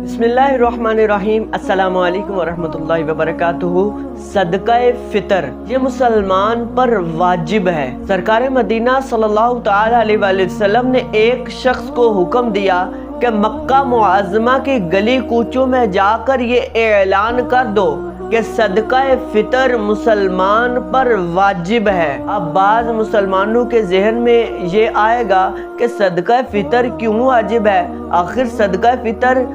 बिस्मिल्लाहिर्रहमानिर्रहीम। अस्सलामु अलैकुम वरहमतुल्लाहि वबरकातुहू। सदका फितर ये मुसलमान पर वाजिब है। सरकार मदीना सल्लल्लाहु तआला अलैहि वसल्लम ने एक शख्स को हुक्म दिया कि मक्का मुअज़्ज़मा की गली कूचों में जाकर ये ऐलान कर दो कि सदका फितर मुसलमान पर वाजिब है। अब बाज़ मुसलमानों के जहन में ये आएगा कि सदका फितर क्यों वाजिब है, आखिर सदका फितर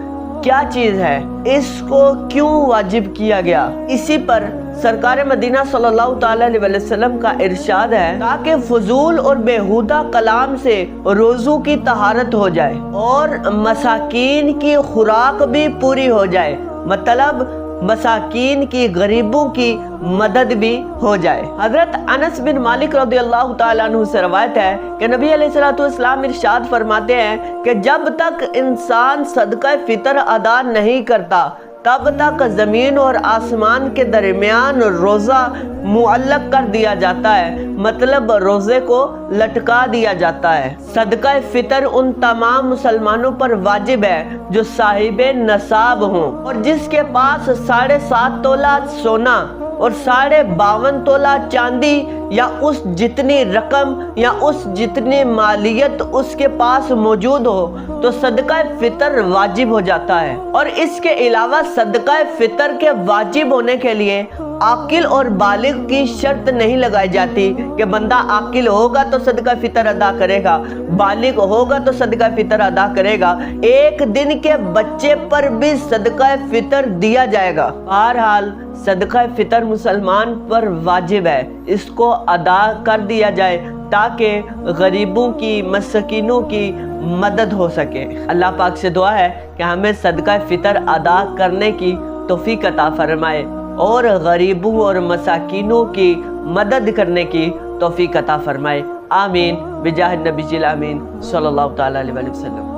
क्या चीज है, इसको क्यों वाजिब किया गया। इसी पर सरकार मदीना सल्लल्लाहु तआला अलैहि वसल्लम का इरशाद है ताकि फजूल और बेहुदा कलाम से रोज़ों की तहारत हो जाए और मसाकीन की खुराक भी पूरी हो जाए, मतलब मसाकीन की, गरीबों की मदद भी हो जाए। हजरत अनस बिन मालिक रज़ियल्लाहु ताला अन्हु से रवायत है कि नबी अलैहिस्सलातु वस्सलाम इरशाद फरमाते हैं कि जब तक इंसान सदका फितर अदा नहीं करता तब तक ज़मीन और आसमान के दरमियान रोज़ा मुअल्लक कर दिया जाता है, मतलब रोज़े को लटका दिया जाता है। सदका फितर उन तमाम मुसलमानों पर वाजिब है जो साहिबे नसाब हों और जिसके पास 7.5 तोला सोना और 52.5 तोला चांदी या उस जितनी रकम या उस जितनी मालियत उसके पास मौजूद हो तो सदका फितर वाजिब हो जाता है। और इसके अलावा सदका फितर के वाजिब होने के लिए आकिल और बालिग की शर्त नहीं लगाई जाती कि बंदा आकिल होगा तो सदका फितर अदा करेगा, बालिग होगा तो सदका फितर अदा करेगा। एक दिन के बच्चे पर भी सदका फितर दिया जाएगा। बहरहाल सदका फितर मुसलमान पर वाजिब है, इसको अदा कर दिया जाए ताकि गरीबों की, मस्कीनों की मदद हो सके। अल्लाह पाक से दुआ है कि हमें सदका फितर अदा करने की तौफीक अता फरमाए और गरीबों और मसाकीनों की मदद करने की तौफीक अता फरमाए। आमीन बिजाह नबीजिल आमीन सल्लल्लाहु तआला अलैहि वसल्लम।